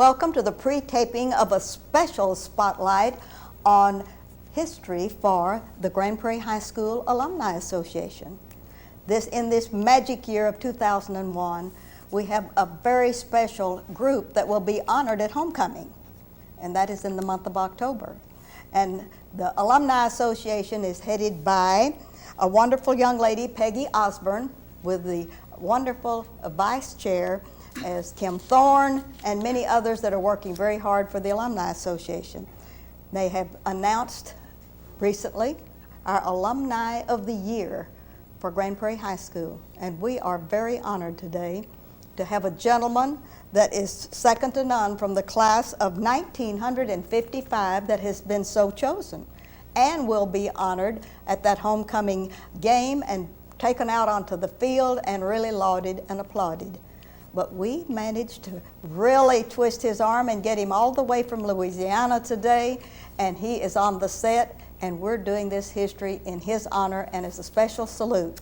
Welcome to the pre-taping of a special spotlight on history for the Grand Prairie High School Alumni Association. In this magic year of 2001, we have a very special group that will be honored at homecoming, and that is in the month of October. And the Alumni Association is headed by a wonderful young lady, Peggy Osborne, with the wonderful vice chair as Kim Thorne and many others that are working very hard for the Alumni Association. They have announced recently our Alumni of the Year for Grand Prairie High School, and we are very honored today to have a gentleman that is second to none from the class of 1955 that has been so chosen and will be honored at that homecoming game and taken out onto the field and really lauded and applauded. But we managed to really twist his arm and get him all the way from Louisiana today, and he is on the set, and we're doing this history in his honor and as a special salute.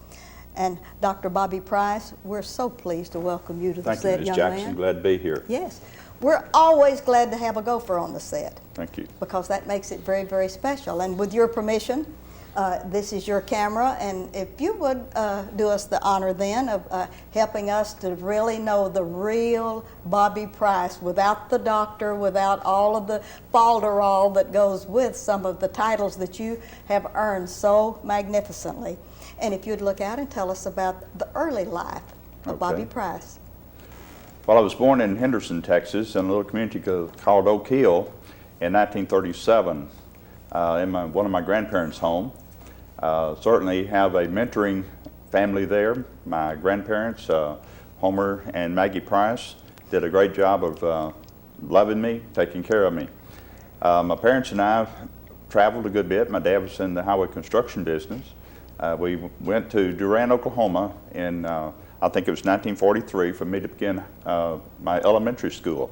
And Dr. Bobby Price, we're so pleased to welcome you to the set, young man. Thank you, Ms. Jackson. Glad to be here. Yes. We're always glad to have a gopher on the set. Thank you. Because that makes it very, very special. And with your permission, this is your camera, and if you would do us the honor then of helping us to really know the real Bobby Price without the doctor, without all of the falderall that goes with some of the titles that you have earned so magnificently. And if you'd look out and tell us about the early life of Bobby Price. Well, I was born in Henderson, Texas, in a little community called Oak Hill in 1937 in one of my grandparents' home. Certainly have a mentoring family there. My grandparents, Homer and Maggie Price, did a great job of loving me, taking care of me. My parents and I traveled a good bit. My dad was in the highway construction business. We went to Durant, Oklahoma in, I think it was 1943, for me to begin my elementary school.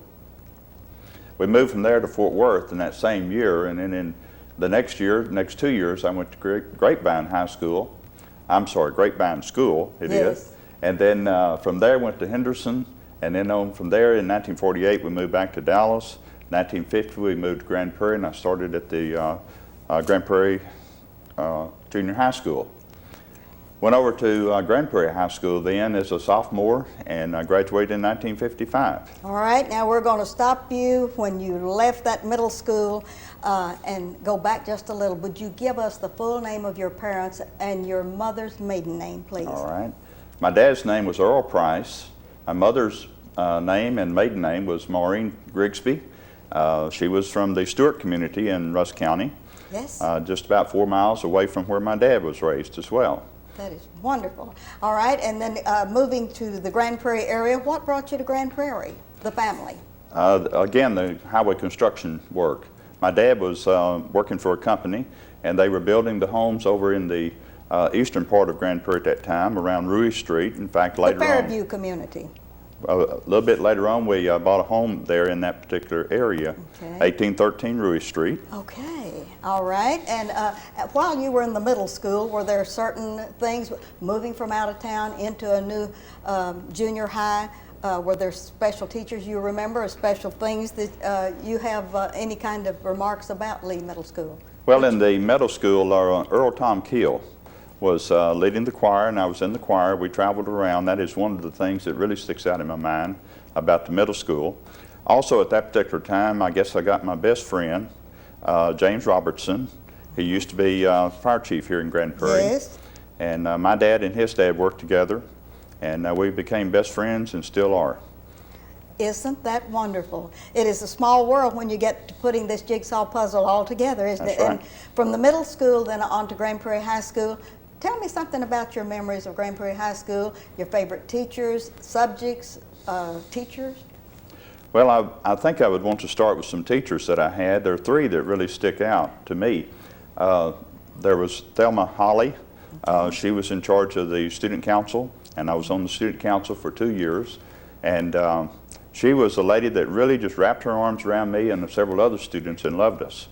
We moved from there to Fort Worth in that same year, and then in the next 2 years, I went to Grapevine High School. I'm sorry, Grapevine School, it is. And then from there went to Henderson, and then from there in 1948 we moved back to Dallas. 1950 we moved to Grand Prairie, and I started at the Grand Prairie Junior High School. Went over to Grand Prairie High School then as a sophomore, and I graduated in 1955. All right, now we're going to stop you when you left that middle school and go back just a little. Would you give us the full name of your parents and your mother's maiden name, please? All right. My dad's name was Earl Price. My mother's name and maiden name was Maureen Grigsby. She was from the Stewart community in Rusk County. Yes. Just about 4 miles away from where my dad was raised as well. That is wonderful. All right, and then moving to the Grand Prairie area, what brought you to Grand Prairie, the family? Again, the highway construction work. My dad was working for a company, and they were building the homes over in the eastern part of Grand Prairie at that time, around Rui Street. In fact, later on, the Fairview community. A little bit later on, we bought a home there in that particular area, 1813 Rui Street. Okay, all right. And while you were in the middle school, were there certain things, moving from out of town into a new junior high, were there special teachers you remember, or special things that you have any kind of remarks about Lee Middle School? Well, in the middle school, Earl Tom Keel was leading the choir, and I was in the choir. We traveled around. That is one of the things that really sticks out in my mind about the middle school. Also at that particular time, I guess I got my best friend, James Robertson. He used to be fire chief here in Grand Prairie. Yes. And my dad and his dad worked together, and we became best friends and still are. Isn't that wonderful? It is a small world when you get to putting this jigsaw puzzle all together, isn't it? Right. And from the middle school then on to Grand Prairie High School, tell me something about your memories of Grand Prairie High School, your favorite teachers, subjects, teachers. Well, I think I would want to start with some teachers that I had. There are three that really stick out to me. There was Thelma Holly. She was in charge of the student council, and I was on the student council for 2 years. And she was a lady that really just wrapped her arms around me and several other students and loved us.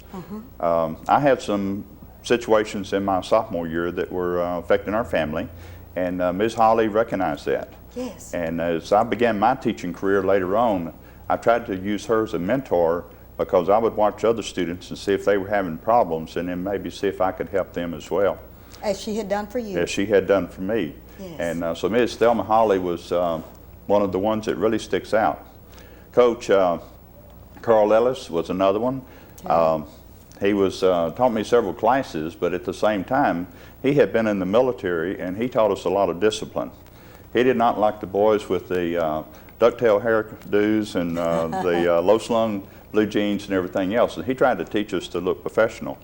I had some situations in my sophomore year that were affecting our family, and Ms. Holly recognized that. Yes. And as I began my teaching career later on, I tried to use her as a mentor because I would watch other students and see if they were having problems, and then maybe see if I could help them as well. As she had done for you. As she had done for me. Yes. And so Ms. Thelma Holly was one of the ones that really sticks out. Coach Carl Ellis was another one. Okay. He was taught me several classes, but at the same time, he had been in the military, and he taught us a lot of discipline. He did not like the boys with the ducktail hairdos and the low-slung blue jeans and everything else. And he tried to teach us to look professional.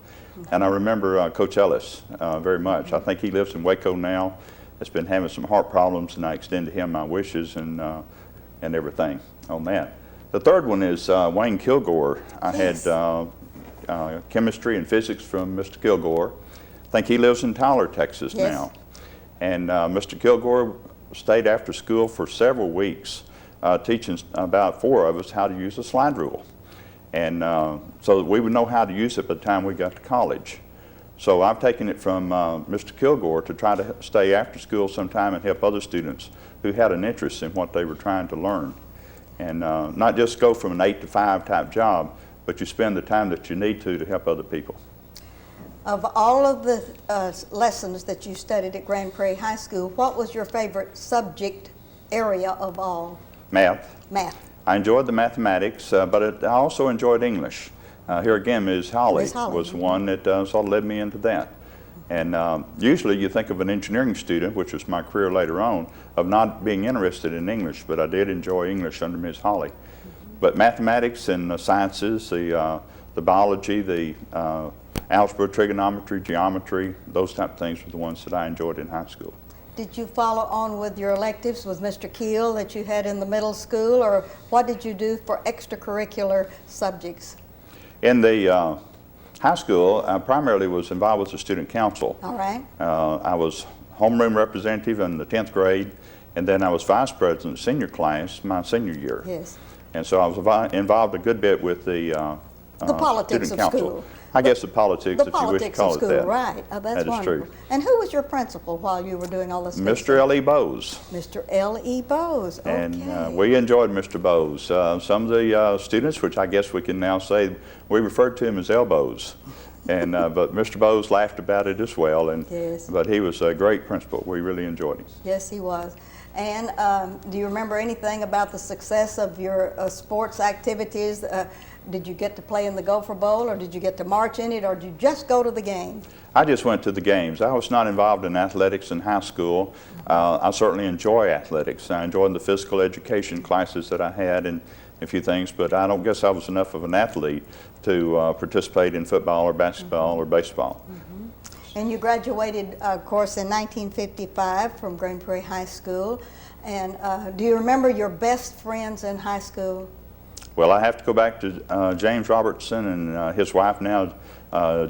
And I remember Coach Ellis very much. I think he lives in Waco now. Has been having some heart problems, and I extended him my wishes and everything on that. The third one is Wayne Kilgore. I Yes. had chemistry and physics from Mr. Kilgore. I think he lives in Tyler, Texas Yes. now. And Mr. Kilgore stayed after school for several weeks teaching about 4 of us how to use a slide rule. And so that we would know how to use it by the time we got to college. So I've taken it from Mr. Kilgore to try to stay after school sometime and help other students who had an interest in what they were trying to learn. And not just go from an 8 to 5 type job, but you spend the time that you need to help other people. Of all of the lessons that you studied at Grand Prairie High School, what was your favorite subject area of all? Math. Math. I enjoyed the mathematics, but I also enjoyed English. Here again, Ms. Holly was one that sort of led me into that. And usually you think of an engineering student, which was my career later on, of not being interested in English, but I did enjoy English under Ms. Holly. But mathematics and the sciences, the biology, the algebra, trigonometry, geometry, those type of things were the ones that I enjoyed in high school. Did you follow on with your electives with Mr. Keel that you had in the middle school, or what did you do for extracurricular subjects? In the high school, I primarily was involved with the student council. All right. I was homeroom representative in the 10th grade, and then I was vice president senior class my senior year. Yes. And so I was involved a good bit with the politics student of council. school. I guess the politics, The if you wish to politics call of it school, that. right. Oh, that's That is wonderful. true. And who was your principal while you were doing all this? Mr. L.E. Bowes. Mr. L.E. Bowes, okay. And we enjoyed Mr. Bowes. Some of the students, which I guess we can now say, we referred to him as elbows. And, but Mr. Bowes laughed about it as well. And, Yes. But he was a great principal. We really enjoyed him. Yes, he was. And do you remember anything about the success of your sports activities? Did you get to play in the Gopher Bowl, or did you get to march in it, or did you just go to the game? I just went to the games. I was not involved in athletics in high school. I certainly enjoy athletics. I enjoyed the physical education classes that I had and a few things, but I don't guess I was enough of an athlete to participate in football or basketball or baseball. And you graduated, of course, in 1955 from Grand Prairie High School. And do you remember your best friends in high school? Well, I have to go back to James Robertson and his wife now,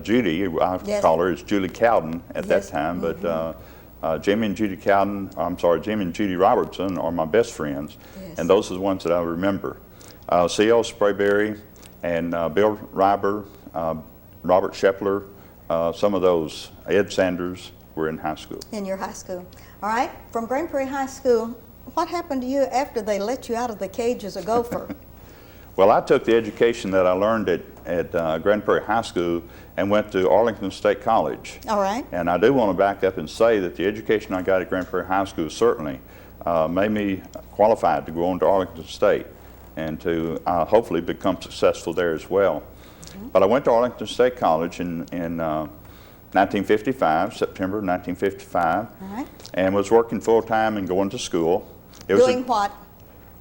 Judy. I Yes. call her as Julie Cowden at Yes. that time, but Jimmy and Judy Cowden, Jimmy and Judy Robertson are my best friends, Yes. and those are the ones that I remember. C.L. Sprayberry and Bill Reiber, Robert Shepler, some of those, Ed Sanders, were in high school. In your high school. All right, from Grand Prairie High School, what happened to you after they let you out of the cage as a gopher? Well, I took the education that I learned at Grand Prairie High School and went to Arlington State College. All right. And I do want to back up and say that the education I got at Grand Prairie High School certainly made me qualified to go on to Arlington State and to hopefully become successful there as well. But I went to Arlington State College in 1955, September 1955, All right. and was working full-time and going to school. It Doing what?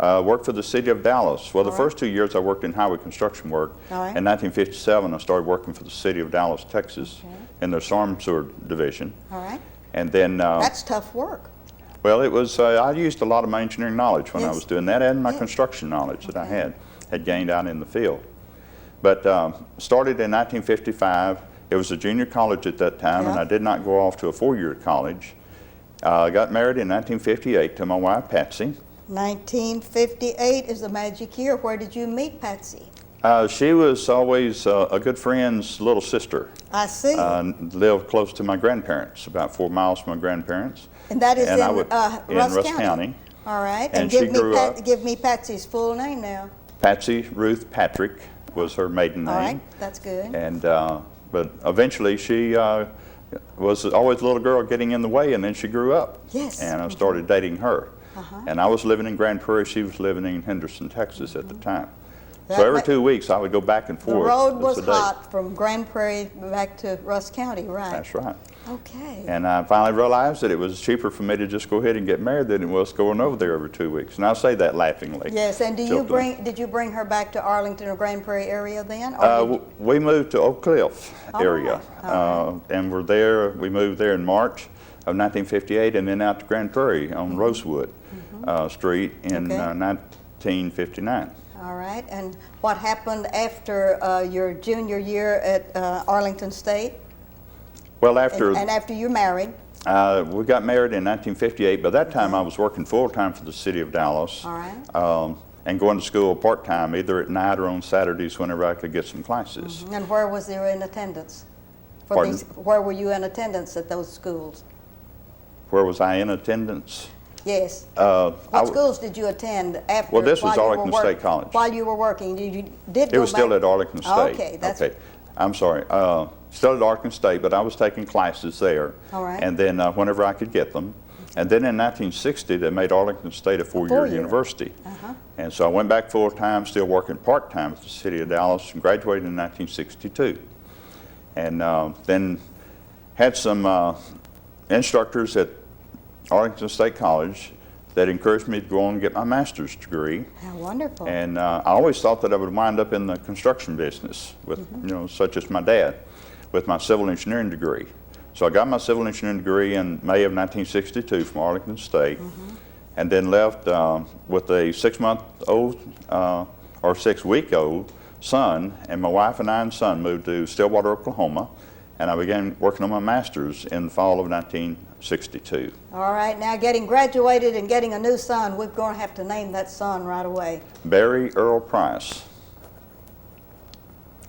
Worked for the city of Dallas. Well, the All first 2 years I worked in highway construction work. All right. In 1957, I started working for the city of Dallas, Texas, Okay. in their storm sewer division. All right. And then, That's tough work. well, it was, I used a lot of my engineering knowledge when I Yes. was doing that, and my Yeah. construction knowledge that I Okay. had gained out in the field. But started in 1955. It was a junior college at that time, and Yeah. I did not go off to a four-year college. I got married in 1958 to my wife, Patsy. 1958 is the magic year. Where did you meet Patsy? She was always a good friend's little sister. I see. Lived close to my grandparents, about 4 miles from my grandparents. And that is and I in would- in Russ Russ County. County. All right. And she grew up. Give me Patsy's full name now. Patsy Ruth Patrick was her maiden name. All right, that's good. And but eventually she was always a little girl getting in the way, and then she grew up. Yes. And I started dating her. And I was living in Grand Prairie, she was living in Henderson, Texas at the time. So every 2 weeks I would go back and forth. The road was as a date. hot from Grand Prairie back to Russ County, right? That's right. Okay. And I finally realized that it was cheaper for me to just go ahead and get married than it was going over there every 2 weeks. And I say that laughingly. Yes, and did you bring her back to Arlington or Grand Prairie area then? Or We moved to Oak Cliff area, All right. and we moved there in March of 1958, and then out to Grand Prairie on Rosewood Street in 1959. All right, and what happened after your junior year at Arlington State? Well, after And after you married? we got married in 1958. By that time, I was working full-time for the city of Dallas. All right. And going to school part-time, either at night or on Saturdays whenever I could get some classes. And where was you in attendance? Pardon? Where were you in attendance at those schools? Where was I in attendance? Yes. I What schools did you attend after? Well, this was while you were Arlington State College. While you were working, did It was go still back? at Arlington State. Okay, that's Okay, I'm sorry. Still at Arlington State, but I was taking classes there. All right. And then whenever I could get them. And then in 1960, they made Arlington State a four-year four-year. university. And so I went back full-time, still working part-time at the city of Dallas, and graduated in 1962. And then had some instructors at Arlington State College that encouraged me to go on and get my master's degree. How wonderful. And I always thought that I would wind up in the construction business, with such as my dad, with my civil engineering degree. So I got my civil engineering degree in May of 1962 from Arlington State, and then left with a 6-month-old or 6-week-old son, and my wife and I and son moved to Stillwater, Oklahoma, and I began working on my master's in the fall of 1962. All right, now getting graduated and getting a new son, we're going to have to name that son right away. Barry Earl Price.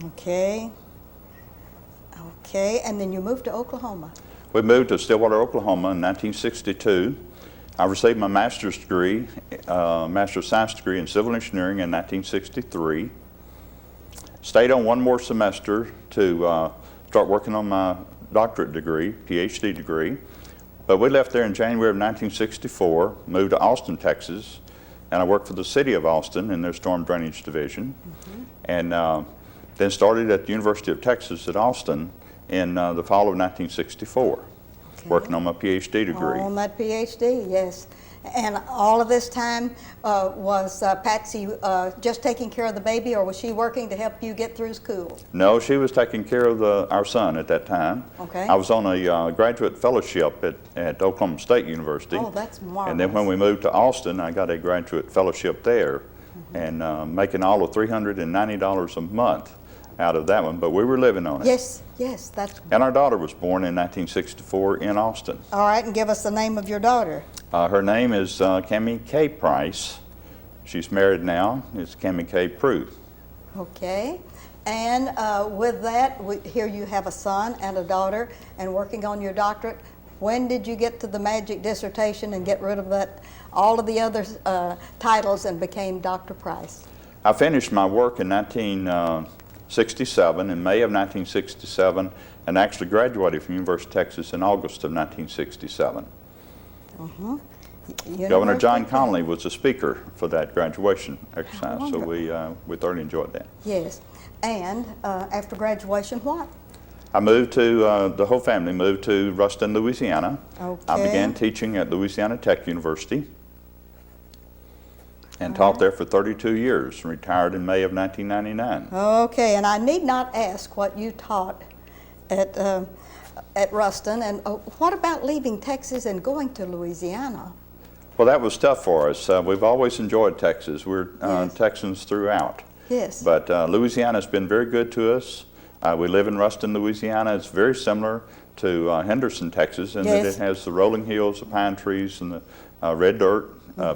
Okay. Okay, and then you moved to Oklahoma. We moved to Stillwater, Oklahoma in 1962. I received my master's degree, Master of Science degree in civil engineering in 1963. Stayed on one more semester to start working on my doctorate degree, PhD degree. But we left there in January of 1964, moved to Austin, Texas, and I worked for the city of Austin in their storm drainage division. And then started at the University of Texas at Austin in the fall of 1964, working on my PhD degree. On that PhD, yes. And all of this time, was Patsy just taking care of the baby, or was she working to help you get through school? No, she was taking care of our son at that time. Okay. I was on a graduate fellowship at Oklahoma State University. Oh, that's marvelous. And then when we moved to Austin, I got a graduate fellowship there, and making all of $390 a month out of that one, but we were living on it. Yes, yes, that's... And our daughter was born in 1964 in Austin. All right, and give us the name of your daughter. Her name is Cammie K. Price. She's married now. It's Cammie K. Prue. Okay. And with that, here you have a son and a daughter and working on your doctorate. When did you get to the magic dissertation and get rid of that, all of the other titles, and became Dr. Price? I finished my work in 1967, in May of 1967, and actually graduated from University of Texas in August of 1967. Governor John Connolly was the speaker for that graduation exercise, so we thoroughly enjoyed that. Yes. And after graduation, what? I moved to, the whole family moved to Ruston, Louisiana. Okay. I began teaching at Louisiana Tech University and taught there for 32 years, and retired in May of 1999. Okay, and I need not ask what you taught at Ruston, and what about leaving Texas and going to Louisiana? Well, that was tough for us. We've always enjoyed Texas. We're Yes. Texans throughout. Yes. But Louisiana's been very good to us. We live in Ruston, Louisiana. It's very similar to Henderson, Texas, in that Yes. it has the rolling hills, the pine trees, and the red dirt.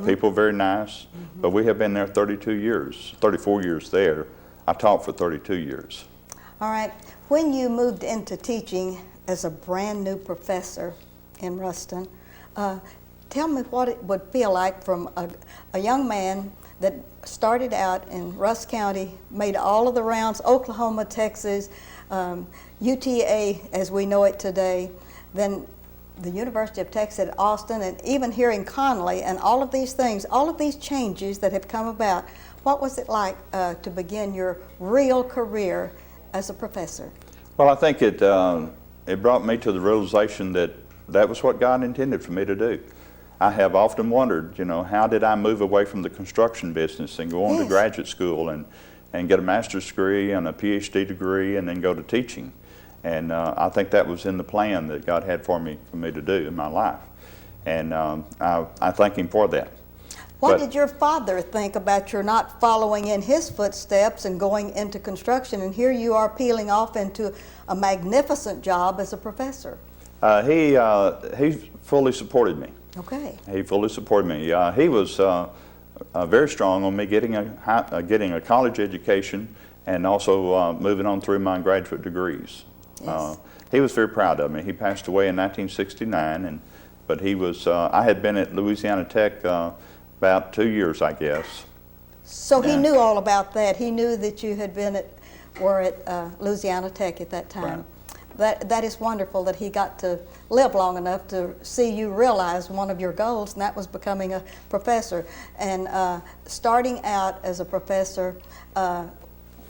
People very nice. But we have been there 32 years, 34 years there. I taught for 32 years. All right. When you moved into teaching as a brand new professor in Ruston, tell me what it would feel like from a young man that started out in Russ County, made all of the rounds, Oklahoma, Texas, UTA as we know it today, then the University of Texas at Austin, and even here in Conley, and all of these things, all of these changes that have come about. What was it like to begin your real career as a professor? Well, I think it brought me to the realization that that was what God intended for me to do. I have often wondered, how did I move away from the construction business and go on to graduate school and get a master's degree and a PhD degree and then go to teaching? And I think that was in the plan that God had for me to do in my life. And I thank Him for that. What did your father think about your not following in his footsteps and going into construction, and here you are peeling off into a magnificent job as a professor? He fully supported me. Okay. He fully supported me. He was very strong on me getting a college education and also moving on through my graduate degrees. Yes. He was very proud of me. He passed away in 1969, but he was. I had been at Louisiana Tech about 2 years, I guess. So he knew all about that. He knew that you had were at Louisiana Tech at that time. Right. That is wonderful that he got to live long enough to see you realize one of your goals, and that was becoming a professor. And starting out as a professor,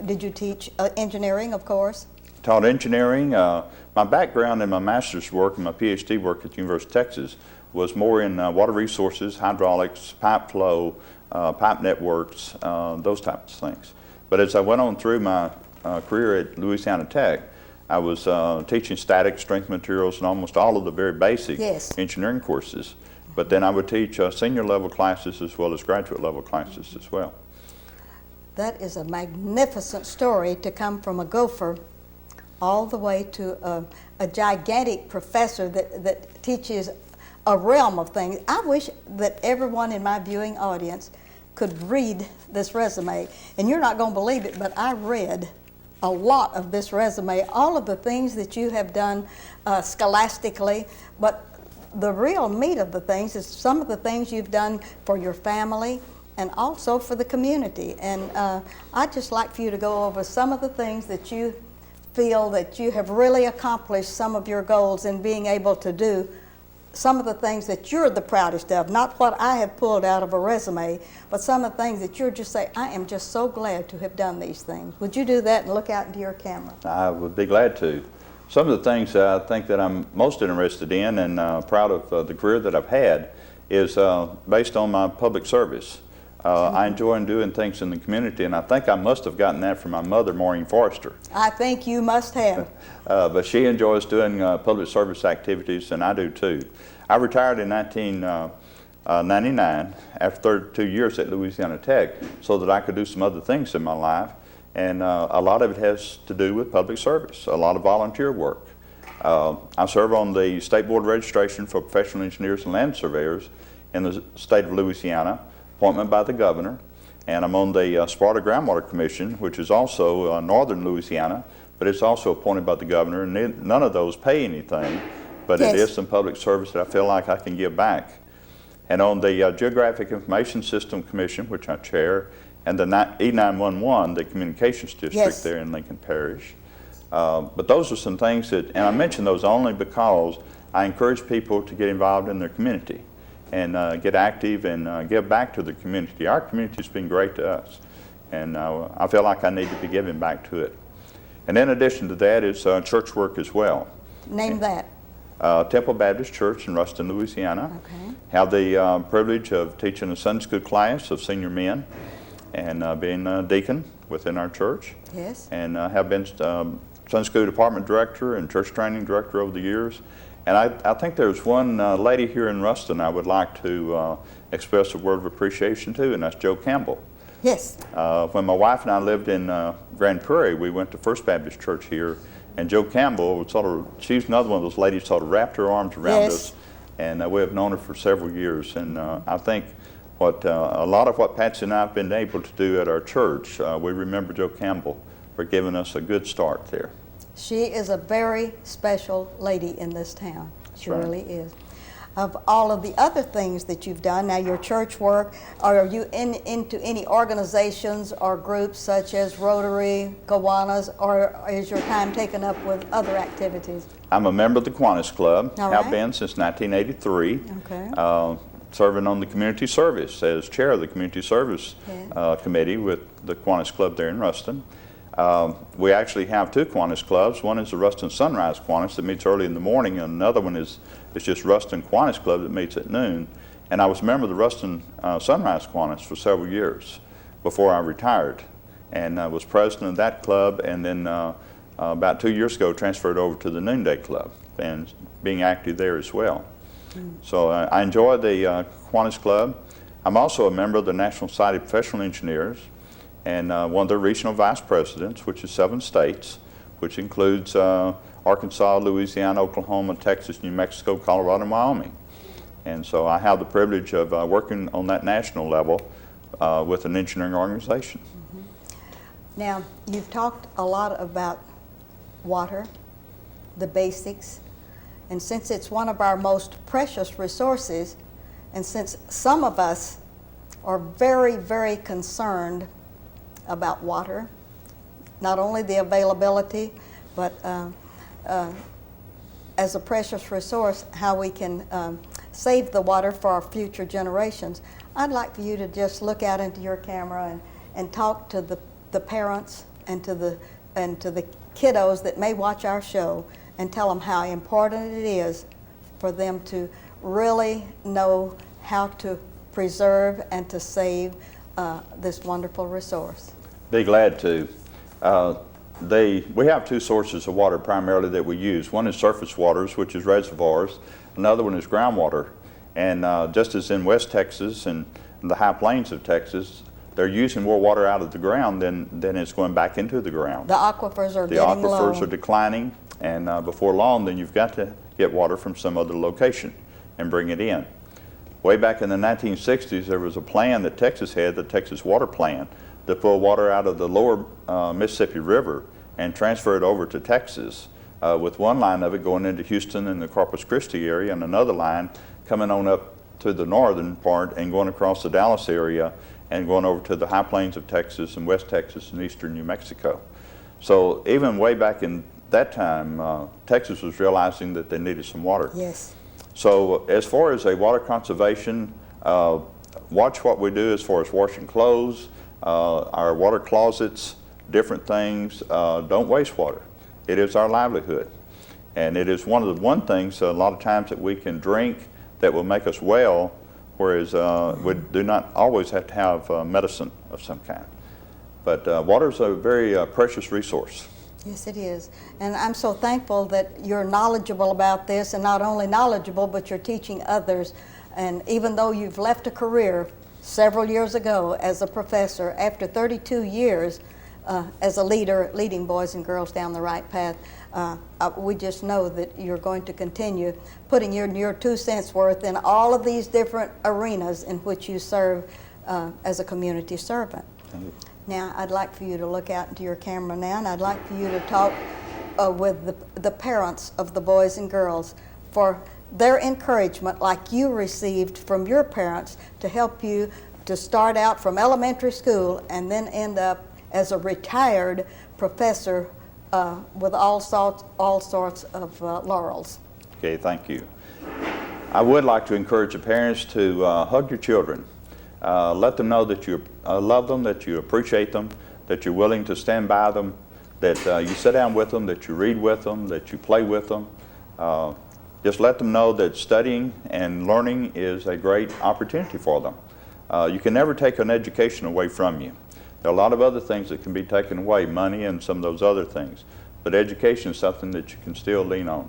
did you teach engineering, of course? Taught engineering. My background in my master's work and my PhD work at the University of Texas was more in water resources, hydraulics, pipe flow, pipe networks, those types of things. But as I went on through my career at Louisiana Tech, I was teaching static, strength materials, and almost all of the very basic engineering courses. But then I would teach senior level classes as well as graduate level classes as well. That is a magnificent story to come from a gopher all the way to a gigantic professor that teaches a realm of things. I wish that everyone in my viewing audience could read this resume. And you're not going to believe it, but I read a lot of this resume, all of the things that you have done scholastically, but the real meat of the things is some of the things you've done for your family and also for the community. And I'd just like for you to go over some of the things that you feel that you have really accomplished some of your goals in being able to do some of the things that you're the proudest of, not what I have pulled out of a resume, but some of the things that you're just saying, I am just so glad to have done these things. Would you do that and look out into your camera? I would be glad to. Some of the things I think that I'm most interested in and proud of the career that I've had is based on my public service. I enjoy doing things in the community, and I think I must have gotten that from my mother, Maureen Forrester. I think you must have. But she enjoys doing public service activities, and I do too. I retired in 1999 after 32 years at Louisiana Tech so that I could do some other things in my life, and a lot of it has to do with public service, a lot of volunteer work. I serve on the State Board of Registration for Professional Engineers and Land Surveyors in the state of Louisiana, appointment by the governor, and I'm on the Sparta Groundwater Commission, which is also northern Louisiana, but it's also appointed by the governor, and none of those pay anything, but it is some public service that I feel like I can give back. And on the Geographic Information System Commission, which I chair, and the E911, the communications district there in Lincoln Parish. But those are some things that, and I mention those only because I encourage people to get involved in their community and get active and give back to the community. Our community has been great to us, and I feel like I need to be giving back to it. And in addition to that is church work as well. Name that. Temple Baptist Church in Ruston, Louisiana. Okay. Have the privilege of teaching a Sunday school class of senior men and being a deacon within our church. Yes. And have been Sunday school department director and church training director over the years. And I think there's one lady here in Ruston I would like to express a word of appreciation to, and that's Jo Campbell. Yes. When my wife and I lived in Grand Prairie, we went to First Baptist Church here, and Jo Campbell, she's another one of those ladies sort of wrapped her arms around us, and we have known her for several years. And I think a lot of what Patsy and I have been able to do at our church, we remember Jo Campbell for giving us a good start there. She is a very special lady in this town. She really is. of all of the other things that you've done. Now, your church work, are you into any organizations or groups such as Rotary, Kiwanis, or is your time taken up with other activities? I'm a member of the Kiwanis Club, All have right. been since 1983. Okay. Serving on the community service as chair of the community service committee with the Kiwanis Club there in Ruston. We actually have two Kiwanis clubs. One is the Ruston Sunrise Kiwanis that meets early in the morning, and another one is just Ruston Kiwanis Club that meets at noon. And I was a member of the Ruston Sunrise Kiwanis for several years before I retired, and I was president of that club, and then about 2 years ago transferred over to the Noonday Club and being active there as well. So I enjoy the Kiwanis Club. I'm also a member of the National Society of Professional Engineers and one of their regional vice presidents, which is 7 states, which includes Arkansas, Louisiana, Oklahoma, Texas, New Mexico, Colorado, and Wyoming. And so I have the privilege of working on that national level with an engineering organization. Now, you've talked a lot about water, the basics, and since it's one of our most precious resources, and since some of us are very, very concerned about water, not only the availability, but as a precious resource, how we can save the water for our future generations, I'd like for you to just look out into your camera and talk to the parents and to the kiddos that may watch our show, and tell them how important it is for them to really know how to preserve and to save this wonderful resource. Be glad to. We have 2 sources of water primarily that we use. One is surface waters, which is reservoirs. Another one is groundwater. And just as in West Texas and the high plains of Texas, they're using more water out of the ground than it's going back into the ground. The aquifers are getting low. The aquifers are declining, and before long, then you've got to get water from some other location and bring it in. Way back in the 1960s, there was a plan that Texas had, the Texas Water Plan, to pull water out of the lower Mississippi River and transfer it over to Texas, with one line of it going into Houston and the Corpus Christi area, and another line coming on up to the northern part and going across the Dallas area and going over to the high plains of Texas and West Texas and eastern New Mexico. So even way back in that time, Texas was realizing that they needed some water. Yes. So as far as a water conservation, watch what we do as far as washing clothes, our water closets, different things. Don't waste water. It is our livelihood. And it is one of the things a lot of times that we can drink that will make us well, whereas we do not always have to have medicine of some kind. But water is a very precious resource. Yes, it is. And I'm so thankful that you're knowledgeable about this, and not only knowledgeable, but you're teaching others. And even though you've left a career several years ago as a professor, after 32 years as a leader, leading boys and girls down the right path, we just know that you're going to continue putting your 2 cents worth in all of these different arenas in which you serve as a community servant. Now, I'd like for you to look out into your camera now, and I'd like for you to talk with the parents of the boys and girls for their encouragement, like you received from your parents, to help you to start out from elementary school and then end up as a retired professor with all sorts of laurels. Okay, thank you. I would like to encourage the parents to hug your children. Let them know that you love them, that you appreciate them, that you're willing to stand by them, that you sit down with them, that you read with them, that you play with them. Just let them know that studying and learning is a great opportunity for them. You can never take an education away from you. There are a lot of other things that can be taken away, money and some of those other things, but education is something that you can still lean on.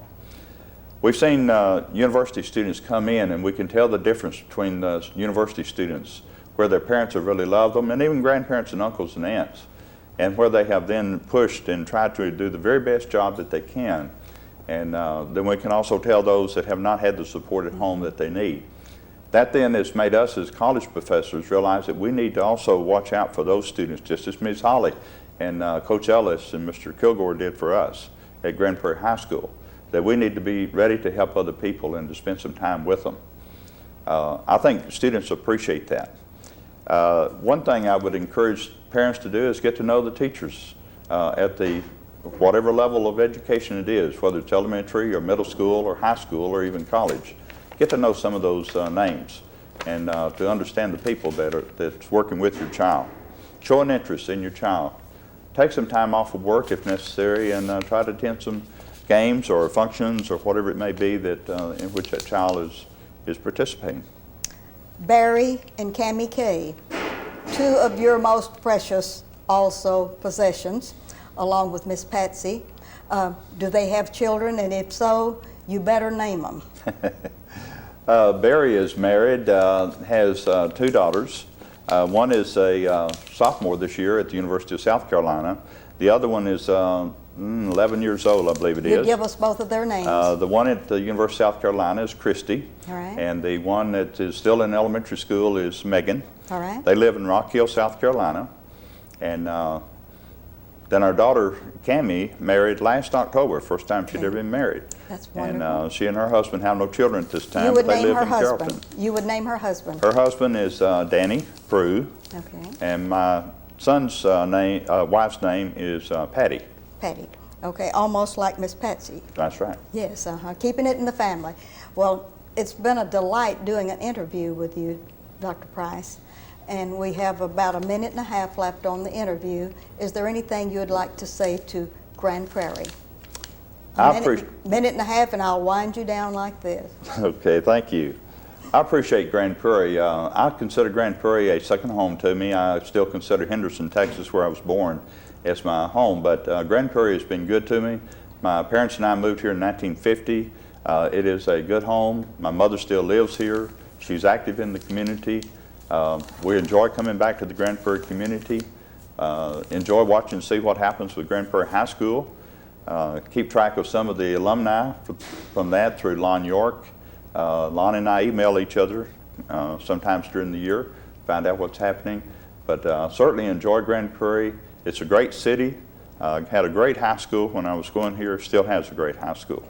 We've seen university students come in, and we can tell the difference between the university students where their parents have really loved them, and even grandparents and uncles and aunts, and where they have then pushed and tried to do the very best job that they can. And then we can also tell those that have not had the support at home that they need. That then has made us as college professors realize that we need to also watch out for those students, just as Ms. Holly and Coach Ellis and Mr. Kilgore did for us at Grand Prairie High School. that we need to be ready to help other people and to spend some time with them. I think students appreciate that. One thing I would encourage parents to do is get to know the teachers at the whatever level of education it is, whether it's elementary or middle school or high school or even college. Get to know some of those names and to understand the people that's working with your child. Show an interest in your child. Take some time off of work if necessary and try to attend some games or functions or whatever it may be that in which that child is participating. Barry and Cammie Kay, two of your most precious also possessions, along with Miss Patsy. Do they have children? And if so, you better name them. Barry is married, has two daughters. One is a sophomore this year at the University of South Carolina. The other one is 11 years old, I believe it is. You give us both of their names. The one at the University of South Carolina is Christy. All right. And the one that is still in elementary school is Megan. All right. They live in Rock Hill, South Carolina. And then our daughter, Cammie, married last October, first time she'd ever been married. That's wonderful. And she and her husband have no children at this time, You would but they name live her in husband. Carrollton. You would name her husband. Her husband is Danny Prue. Okay. And my son's wife's name is Patty. Patty. Okay, almost like Miss Patsy. That's right. Yes, keeping it in the family. Well, it's been a delight doing an interview with you, Dr. Price, and we have about a minute and a half left on the interview. Is there anything you would like to say to Grand Prairie? Minute and a half, and I'll wind you down like this. Okay, thank you. I appreciate Grand Prairie. I consider Grand Prairie a second home to me. I still consider Henderson, Texas, where I was born, as my home, but Grand Prairie has been good to me. My parents and I moved here in 1950. It is a good home. My mother still lives here. She's active in the community. We enjoy coming back to the Grand Prairie community. Enjoy watching and see what happens with Grand Prairie High School. Keep track of some of the alumni from that through Lon York. Lon and I email each other sometimes during the year, find out what's happening. But certainly enjoy Grand Prairie. It's a great city. Had a great high school when I was going here, still has a great high school.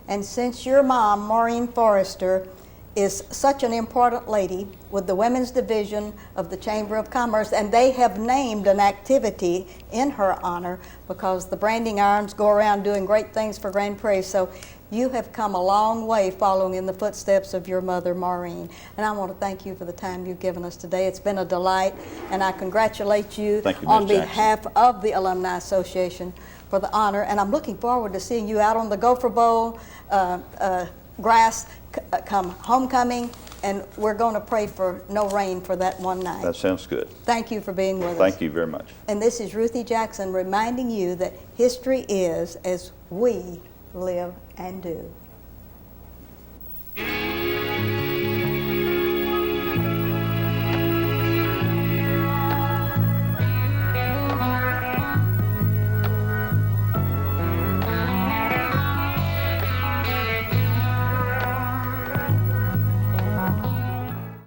And since your mom, Maureen Forrester, is such an important lady with the Women's Division of the Chamber of Commerce, and they have named an activity in her honor because the branding irons go around doing great things for Grand Prairie. So you have come a long way following in the footsteps of your mother, Maureen. And I want to thank you for the time you've given us today. It's been a delight, and I congratulate you, on behalf of the Alumni Association for the honor. And I'm looking forward to seeing you out on the Gopher Bowl grass come homecoming, and we're going to pray for no rain for that one night. That sounds good. Thank you for being with us. Thank you very much. And this is Ruthie Jackson reminding you that history is as we live and do.